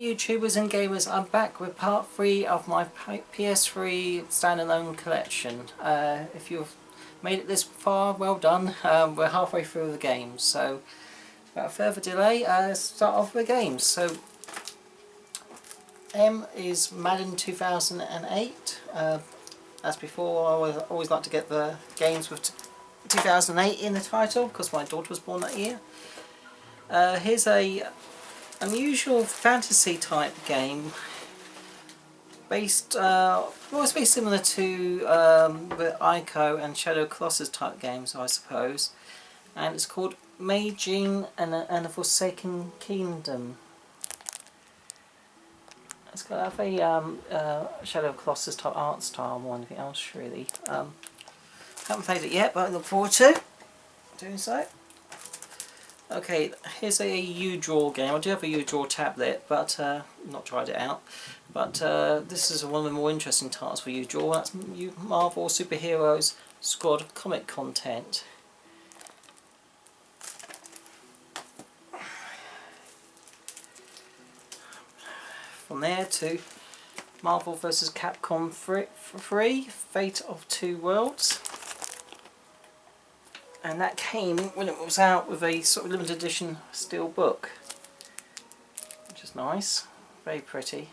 YouTubers and gamers, I'm back with part 3 of my PS3 standalone collection. If you've made it this far, well done. We're halfway through the games, so without further delay, let's start off with the games. So M is Madden 2008. As before, I always like to get the games with 2008 in the title because my daughter was born that year. Here's a unusual fantasy type game based, well, it's very similar to the Ico and Shadow Colossus type games, I suppose, and it's called Maging and the Forsaken Kingdom. It's got a very Shadow Colossus type art style more than anything else, really. Haven't played it yet, but I look forward to doing so. Okay, here's a U-Draw game. I do have a U-Draw tablet, but not tried it out. But this is one of the more interesting titles for U-Draw. That's Marvel Superheroes Squad comic content. From there to Marvel vs. Capcom 3, Fate of Two Worlds. And that came when it was out with a sort of limited edition steel book, which is nice, very pretty.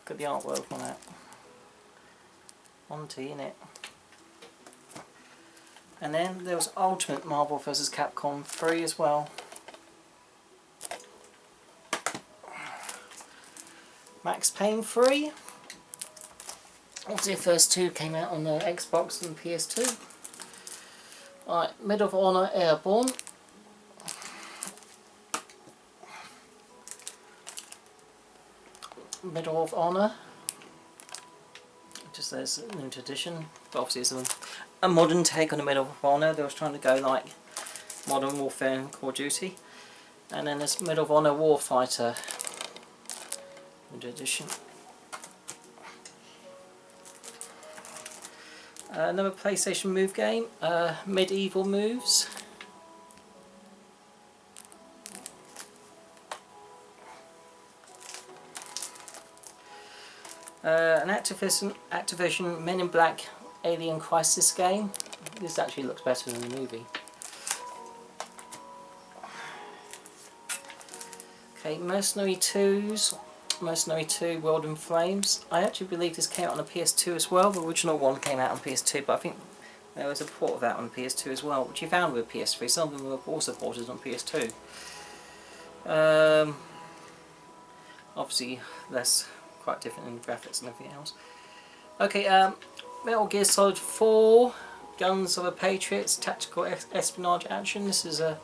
Look at the artwork on that. Monty in it. And then there was Ultimate Marvel vs. Capcom 3 as well. Max Payne 3. Obviously the first two came out on the Xbox and PS2. Right, Medal of Honor Airborne. Medal of Honor. Just there's a limited edition. But obviously it's a modern take on the Medal of Honor. They was trying to go like Modern Warfare and Call of Duty. And then there's Medal of Honor Warfighter. Limited edition. Another PlayStation Move game, Medieval Moves. An Activision Men in Black Alien Crisis game. This actually looks better than the movie. Okay, Mercenary 2 World in Flames. I actually believe this came out on the PS2 as well. The original one came out on PS2, but I think there was a port of that on PS2 as well, which you found with PS3. Some of them were also ported on PS2. Obviously, that's quite different in graphics and everything else. Okay, Metal Gear Solid 4, Guns of the Patriots, Tactical Espionage Action. This is a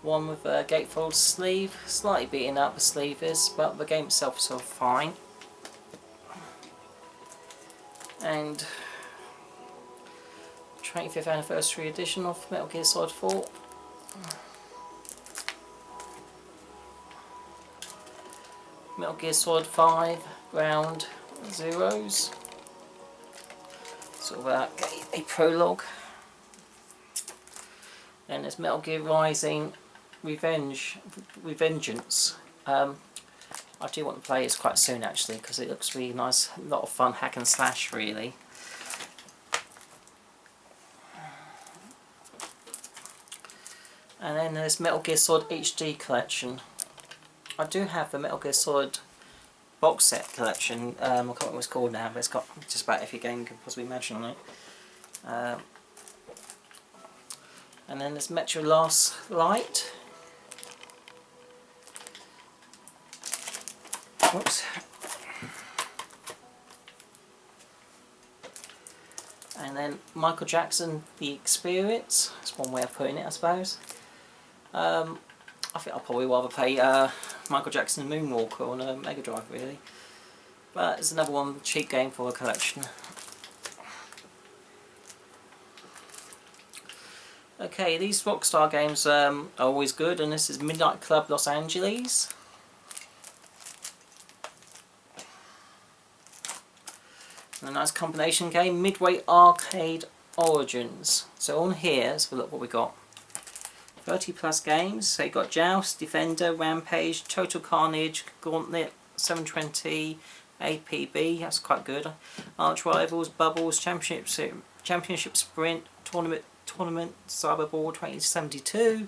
one with a gatefold sleeve, slightly beaten up the sleeve is, but the game itself is still fine. And 25th anniversary edition of Metal Gear Solid 4. Metal Gear Solid 5 Ground Zeroes. Sort of a prologue. Then there's Metal Gear Rising Revengeance. I do want to play this quite soon actually because it looks really nice, a lot of fun hack and slash really. And then there's Metal Gear Solid HD Collection. I do have the Metal Gear Solid box set collection, I can't remember what it's called now, but it's got just about every game you could possibly imagine on it. And then there's Metro Last Light. Whoops. And then Michael Jackson, The Experience. That's one way of putting it, I suppose. I think I'll probably rather play Michael Jackson Moonwalker on a Mega Drive, really. But it's another one cheap game for a collection. Okay, these Rockstar games are always good, and this is Midnight Club Los Angeles. And a nice combination game, Midway Arcade Origins. So on here, let's have a look what we got. 30 plus games. So you've got Joust, Defender, Rampage, Total Carnage, Gauntlet, 720, APB, that's quite good. Arch Rivals, Bubbles, Championship Sprint, Tournament, Cyberball 2072,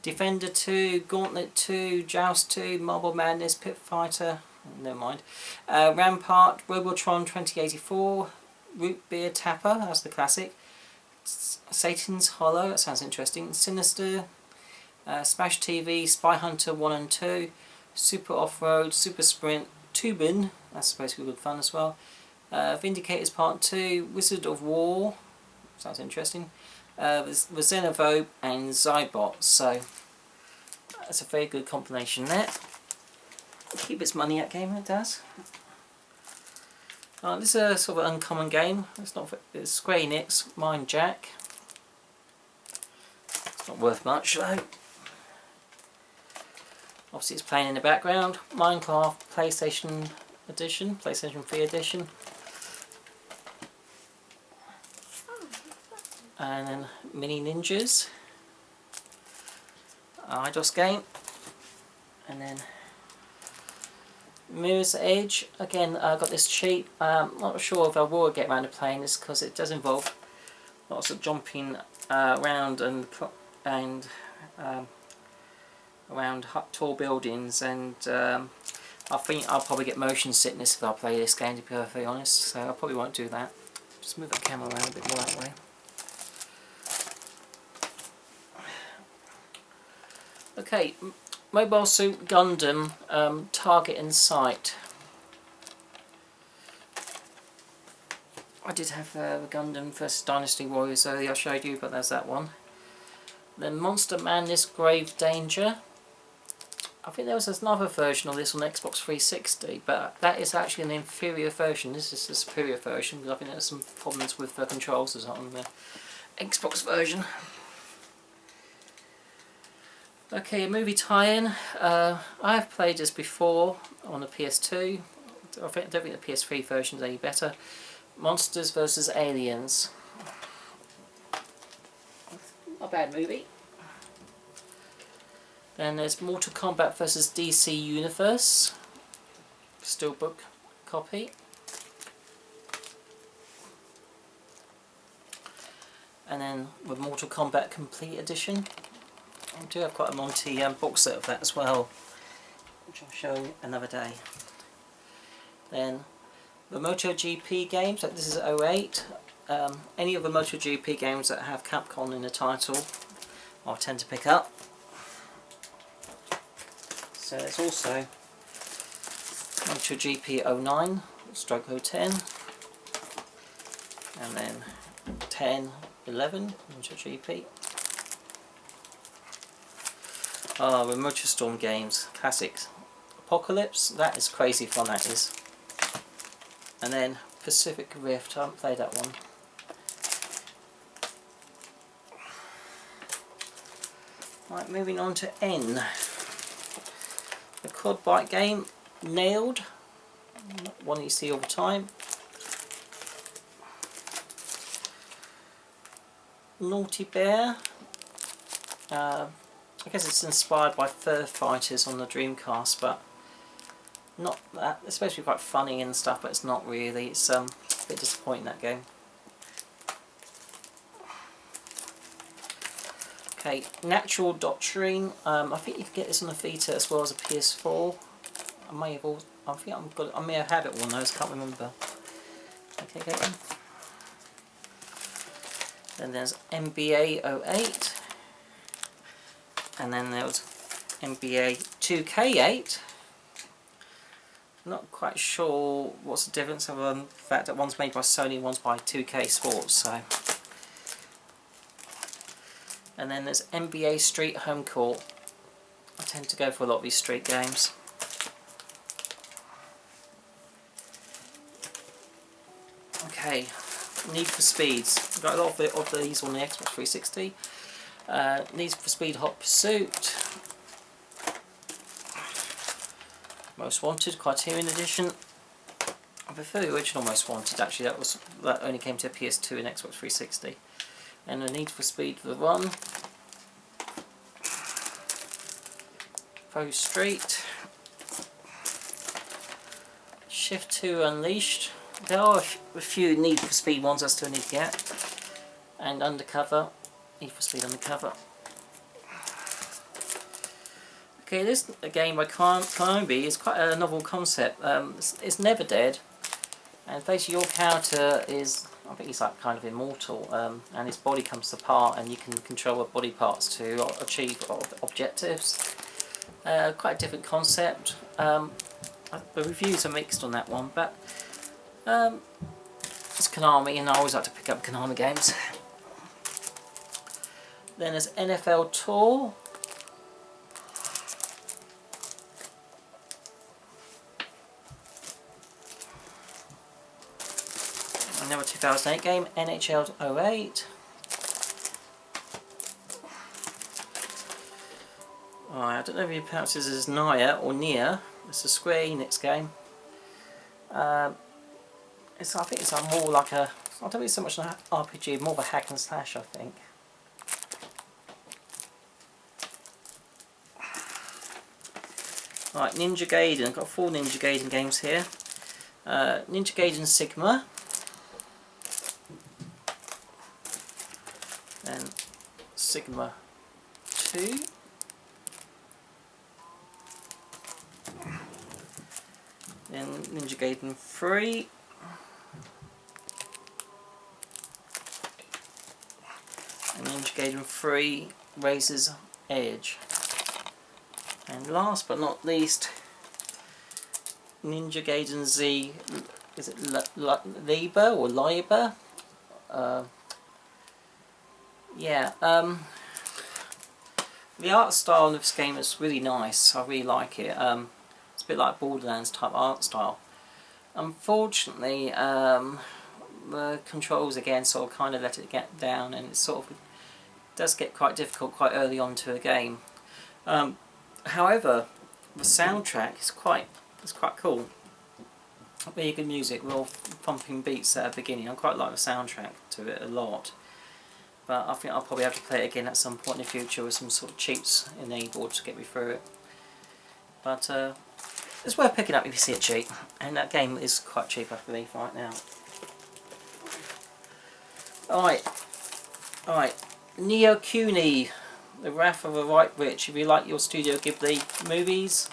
Defender 2, Gauntlet 2, Joust 2, Marble Madness, Pit Fighter, never mind. Rampart, Robotron 2084, Root Beer Tapper, that's the classic. Satan's Hollow, that sounds interesting. Sinister, Smash TV, Spy Hunter 1 and 2, Super Off-Road, Super Sprint, Tubin, that's supposed to be good fun as well. Vindicators Part 2, Wizard of War, sounds interesting. Xenovobe and Zybot, so that's a very good combination there. Keep its money at game, it does. This is a sort of uncommon game. It's Square Enix, Mind Jack. It's not worth much though. Obviously it's playing in the background. Minecraft PlayStation Edition, PlayStation 3 Edition. And then Mini Ninjas. IDOS game. And then Mirror's Edge. Again, I got this cheap. Not sure if I will get around to playing this because it does involve lots of jumping around and around tall buildings, and I think I'll probably get motion sickness if I play this game, to be perfectly honest, so I probably won't do that. Just move the camera around a bit more that way. Okay, Mobile Suit Gundam, Target in Sight. I did have the Gundam vs Dynasty Warriors earlier, I showed you, but there's that one. Then Monster Madness Grave Danger. I think there was another version of this on Xbox 360, but that is actually an inferior version. This is the superior version, because I think there's some problems with the controls or something on the Xbox version. Okay, a movie tie-in. I have played this before on the PS2. I don't think the PS3 version is any better. Monsters vs Aliens. Not a bad movie. Then there's Mortal Kombat vs DC Universe. Steelbook copy. And then with Mortal Kombat Complete Edition. I do have quite a Monty box set of that as well, which I'll show you another day. Then the MotoGP games, like this is 08. Any of the MotoGP games that have Capcom in the title I tend to pick up. So there's also MotoGP 09, stroke 010, and then 10, 11, MotoGP. The MotorStorm games, classics. Apocalypse, that is crazy fun, that is. And then Pacific Rift, I haven't played that one. Right, moving on to N. The quad bike game, Nailed. One you see all the time. Naughty Bear. I guess it's inspired by Fur Fighters on the Dreamcast, but not that. It's supposed to be quite funny and stuff, but it's not really. It's a bit disappointing, that game. Okay, Natural Doctrine. I think you can get this on the Vita as well as a PS4. I may have had it one of those. Can't remember. Okay, then. Then there's NBA 08. And then there was NBA 2K8. Not quite sure what's the difference of the fact that one's made by Sony, one's by 2K Sports. So, and then there's NBA Street Home Court. I tend to go for a lot of these street games. Okay, Need for Speeds. We've got a lot of these on the Xbox 360. Need for Speed Hot Pursuit. Most Wanted Criterion Edition. I prefer the original Most Wanted, actually. That only came to PS2 and Xbox 360. And the Need for Speed The Run. Faux Street, Shift 2 Unleashed. There are a few Need for Speed ones I still need to get, and Undercover, Need for Speed Undercover. Okay, this game by Konami is quite a novel concept. It's never dead, and basically your character is, I think he's like kind of immortal, and his body comes apart, and you can control the body parts to achieve objectives. Quite a different concept. The reviews are mixed on that one, but it's Konami, and I always like to pick up Konami games. Then there's NFL Tour. Another 2008 game, NHL 08. I don't know if you pronounce this as Nia or Nia. It's a Square Enix game. I think it's more like a, I don't think it's so much an RPG, more of a hack and slash, I think. Right, Ninja Gaiden. I've got 4 Ninja Gaiden games here. Ninja Gaiden Sigma. Then Sigma 2. Then Ninja Gaiden 3. And Ninja Gaiden 3 Razor's Edge. And last but not least, Ninja Gaiden Z, is it Liber or Liber? Yeah, the art style of this game is really nice. I really like it. It's a bit like Borderlands type art style. Unfortunately, the controls again sort of kind of let it get down, and it sort of does get quite difficult quite early on to a game. However, the soundtrack is quite cool. Really good music, real pumping beats at the beginning. I quite like the soundtrack to it a lot. But I think I'll probably have to play it again at some point in the future with some sort of cheats enabled to get me through it. But it's worth picking up if you see it cheap, and that game is quite cheap I believe right now. Alright, Neo Kuni, The Wrath of the Right Witch. If you like your Studio Ghibli movies,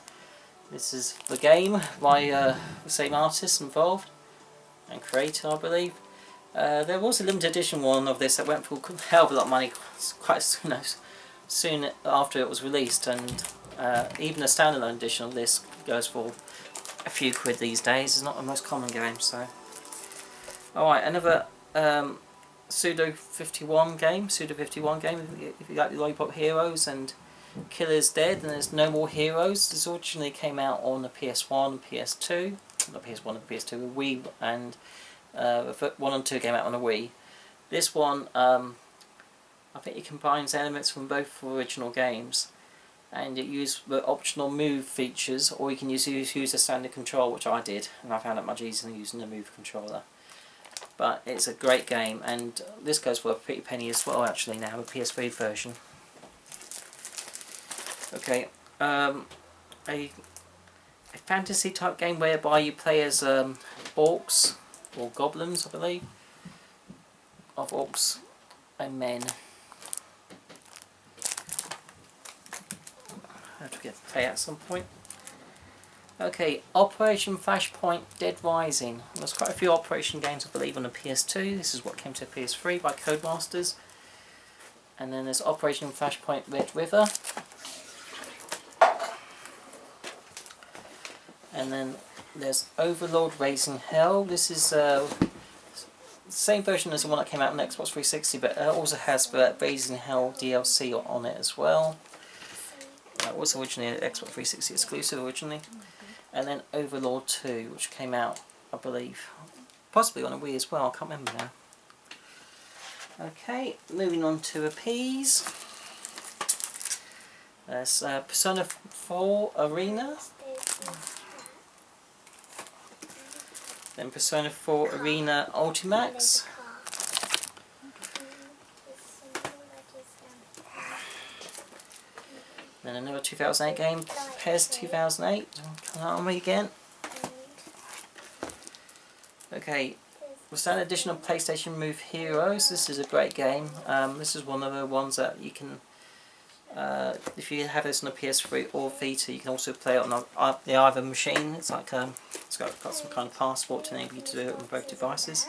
this is the game by the same artist involved and creator, I believe. There was a limited edition one of this that went for a hell of a lot of money quite soon after it was released, and even a standalone edition of this goes for a few quid these days. It's not the most common game. So, alright, another Suda 51 game. If you like the Lollipop Heroes and Killer's Dead, and there's No More Heroes. This originally came out on the PS1 and PS2, not PS1 and PS2, the Wii, and 1 and 2 came out on the Wii. This one, I think it combines elements from both original games, and it used the optional move features, or you can use a standard control, which I did, and I found it much easier than using the move controller. But it's a great game, and this goes for a pretty penny as well actually now, a PS3 version. Okay, a fantasy type game whereby you play as orcs or goblins, I believe, of orcs and men. I have to get to play at some point. Okay, Operation Flashpoint Dead Rising. There's quite a few Operation games, I believe, on the PS2. This is what came to PS3 by Codemasters. And then there's Operation Flashpoint Red River. And then there's Overlord Raising Hell. This is the same version as the one that came out on Xbox 360, but it also has the Raising Hell DLC on it as well. It was originally an Xbox 360 exclusive originally. And then Overlord 2, which came out, I believe, possibly on a Wii as well, I can't remember now. Okay, moving on to a Ps. There's Persona 4 Arena. Then Persona 4 Arena Ultimax. Then And another 2008 game, PES 2008, Konami again. Okay, the standard edition of PlayStation Move Heroes. This is a great game. This is one of the ones that you can, if you have this on a PS3 or Vita, you can also play it on the either machine. It's like it's got some kind of passport to enable you to do it on both devices.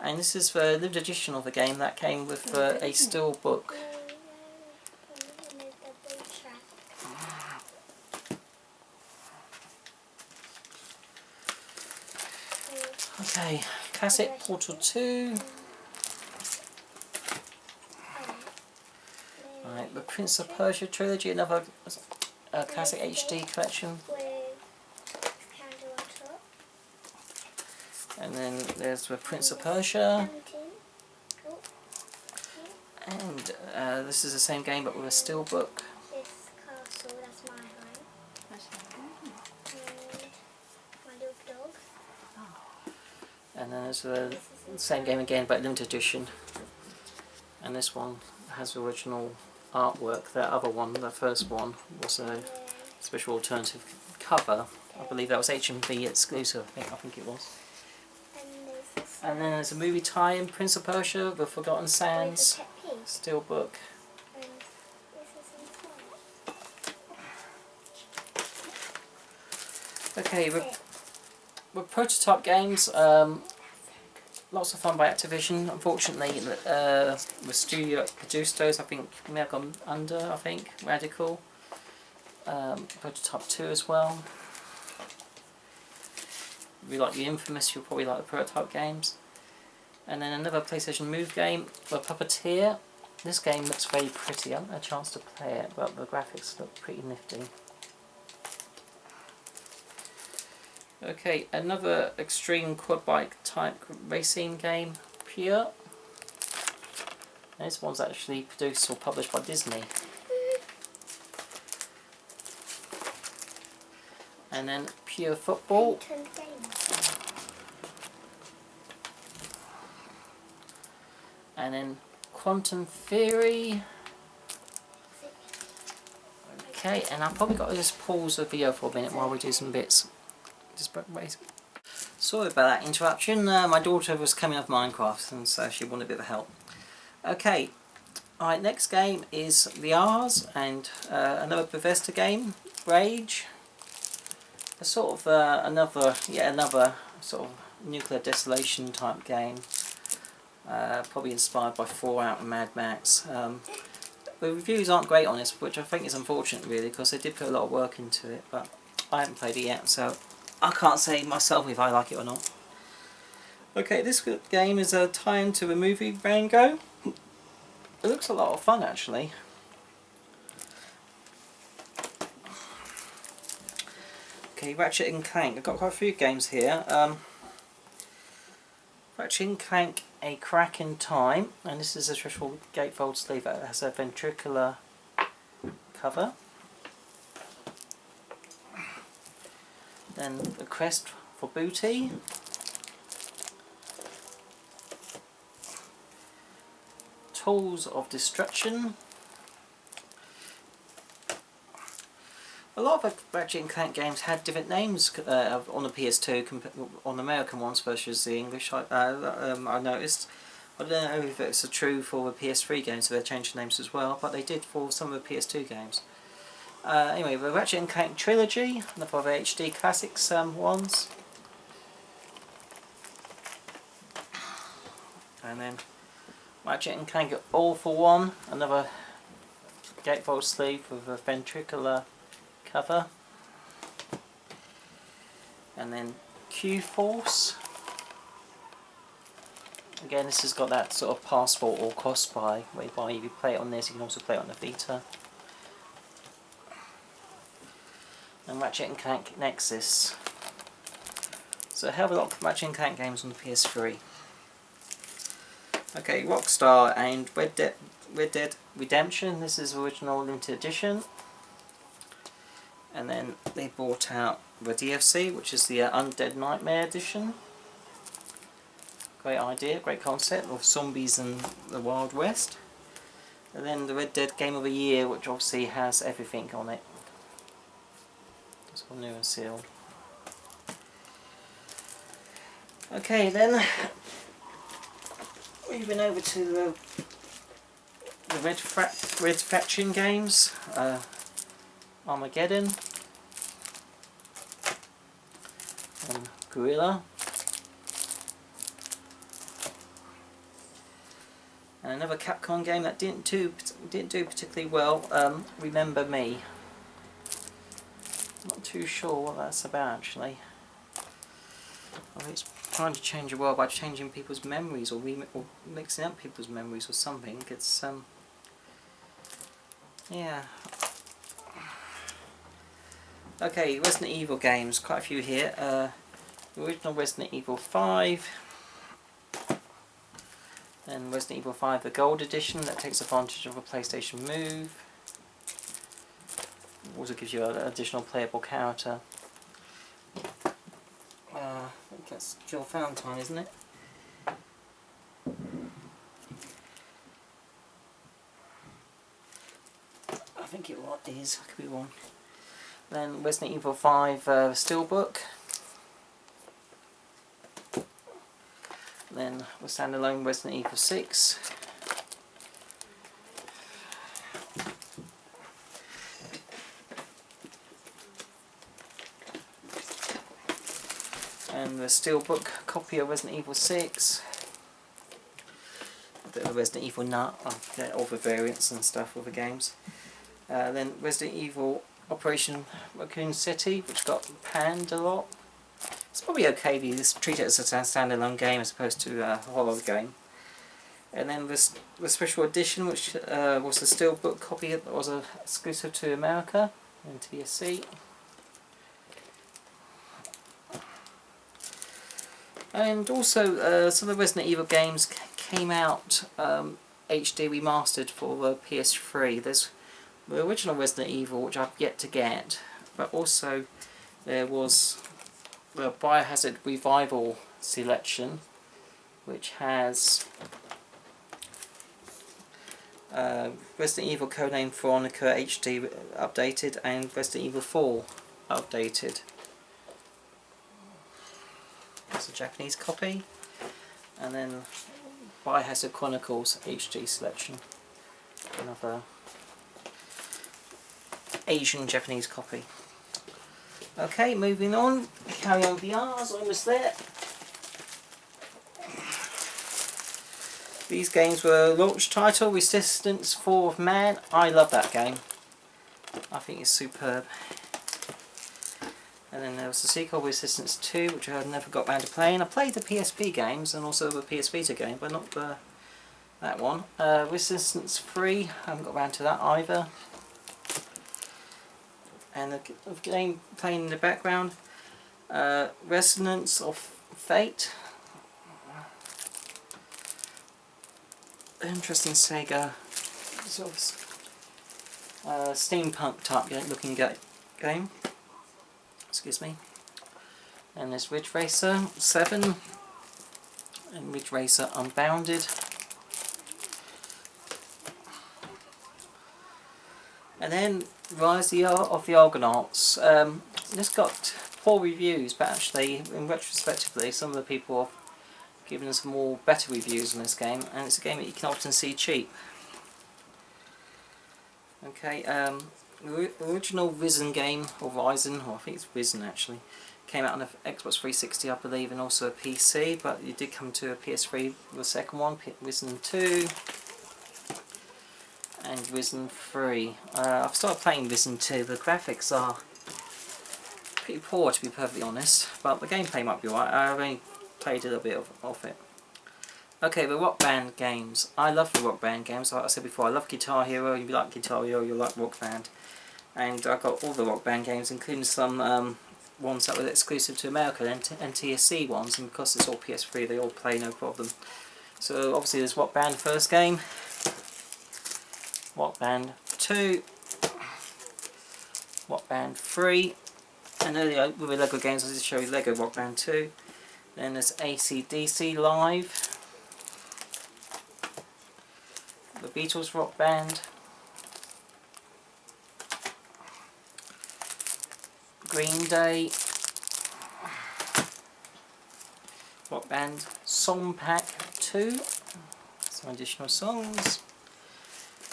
And this is the limited edition of the game that came with a steelbook. Okay, Classic Portal 2. Right, the Prince of Persia trilogy, another Classic HD collection. And then there's the Prince of Persia. And this is the same game but with a steelbook. This castle, that's my home. My little dog. And then there's the same game again but limited edition. And this one has the original artwork. The other one, the first one, was a special alternative cover. I believe that was HMV exclusive, I think it was. And then there's a movie tie-in, Prince of Persia, The Forgotten Sands, steelbook. Okay, with prototype games, lots of fun by Activision. Unfortunately, the studio that produced those, I think, may have gone under, Radical. Prototype 2 as well. If you like the Infamous, you'll probably like the prototype games. And then another PlayStation Move game, The Puppeteer. This game looks very pretty. I haven't had a chance to play it, but the graphics look pretty nifty. Okay, another extreme quad bike type racing game, Pure. This one's actually produced or published by Disney. And then Pure Football. And then Quantum Theory. Okay, and I've probably got to just pause the video for a minute while we do some bits. Sorry about that interruption. My daughter was coming off Minecraft and so she wanted a bit of help. Okay, alright, next game is The R's and another Bethesda game, Rage. A sort of another sort of nuclear desolation type game. Probably inspired by Fallout and Mad Max. The reviews aren't great on this, which I think is unfortunate really, because they did put a lot of work into it, but I haven't played it yet, so I can't say myself if I like it or not. Okay, this game is a tie-in to the movie Rango. It looks a lot of fun actually. Okay, Ratchet and Clank. I've got quite a few games here. Ratchet and Clank, A Crack in Time, and this is a traditional gatefold sleeve that has a ventricular cover. Then The Quest for Booty. Tools of Destruction. A lot of Ratchet and Clank games had different names on the PS2 on the American ones versus the English. I noticed. I don't know if it's true for the PS3 games, so they changed the names as well, but they did for some of the PS2 games. Anyway, the Ratchet and Clank trilogy, another of the HD classics ones. And then Ratchet and Clank All for One, another gatefold sleeve with a ventricular cover. And then Q-Force. Again, this has got that sort of passport or cross-buy, whereby if you play it on this, you can also play it on the Vita. And Ratchet and Clank Nexus. So a hell of a lot of Ratchet and Clank games on the PS3. Okay, Rockstar and Red Dead Redemption. This is original limited edition. And then they brought out the DLC, which is the Undead Nightmare edition. Great idea, great concept of zombies and the Wild West. And then the Red Dead Game of the Year, which obviously has everything on it. It's all new and sealed. Okay then, moving over to the Red Faction games. Armageddon and Guerrilla. And another Capcom game that didn't do particularly well, Remember Me. Not too sure what that's about actually. I think it's trying to change the world by changing people's memories or mixing up people's memories or something. It's yeah. Okay, Resident Evil games, quite a few here. The original Resident Evil 5. Then Resident Evil 5 the Gold Edition that takes advantage of a PlayStation Move. Also gives you an additional playable character. I think that's Jill Valentine, isn't it? I think it is, I could be wrong. Then Resident Evil 5 Steelbook. Then we're standalone Resident Evil 6. And the Steelbook copy of Resident Evil 6. A bit of a Resident Evil nut, all the variants and stuff with the games. Then Resident Evil Operation Raccoon City, which got panned a lot. It's probably okay if you just treat it as a standalone game as opposed to a horror game. And then the special edition, which was the Steelbook copy that was exclusive to America and TSC. And also some of the Resident Evil games came out HD remastered for the PS3. There's the original Resident Evil, which I've yet to get, but also there was the Biohazard Revival selection, which has Resident Evil Codename Veronica HD updated and Resident Evil 4 updated. That's a Japanese copy, and then Biohazard Chronicles HD selection, another Asian Japanese copy. Okay, moving on. Carry on VR's almost there. These games were launch title Resistance 4 of Man. I love that game. I think it's superb. And then there was the sequel Resistance 2, which I never got round to playing. I played the PSP games and also the PS Vita game, but not that one. Resistance 3, I haven't got round to that either. And the game playing in the background, Resonance of Fate. Interesting Sega, sort of steampunk type looking game. Excuse me. And there's Ridge Racer 7 and Ridge Racer Unbounded. And then Rise of the Argonauts. This got poor reviews, but actually, in retrospectively, some of the people have given us more better reviews on this game, and it's a game that you can often see cheap. Okay, the original Risen game, or Ryzen, or I think it's Risen actually, came out on the Xbox 360, I believe, and also a PC, but it did come to a PS3, the second one, Risen 2. And Risen 3. I've started playing Risen 2. The graphics are pretty poor, to be perfectly honest, but the gameplay might be alright. I've only played a little bit of it. Okay, the Rock Band games. I love the Rock Band games. Like I said before, I love Guitar Hero. You like Guitar Hero, you like Rock Band. And I got all the Rock Band games, including some ones that were exclusive to America and TSC ones, and because it's all PS3, they all play no problem. So obviously there's Rock Band first game. Rock Band 2, Rock Band 3, and earlier with the LEGO games I just show you LEGO Rock Band 2. Then there's AC/DC Live, the Beatles rock band, Green Day rock band song pack 2, some additional songs,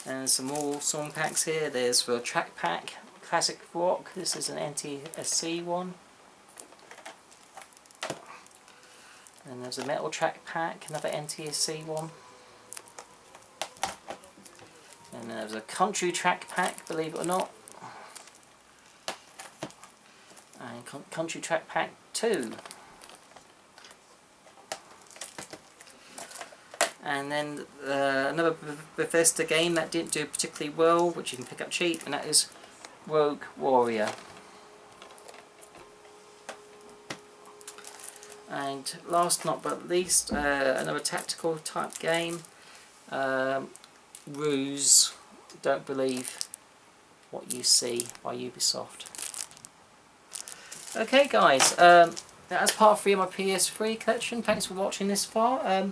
and some more song packs here. There's the track pack, classic rock, this is an NTSC one. And there's a metal track pack, another NTSC one. And then there's a country track pack, believe it or not. And country track pack 2. And then another Bethesda game that didn't do particularly well, which you can pick up cheap, and that is Rogue Warrior. And last not but least, another tactical type game, Ruse, Don't Believe What You See by Ubisoft. Okay guys, that's part 3 of my PS3 collection. Thanks for watching this far.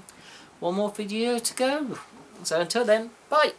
One more video to go. So until then, bye!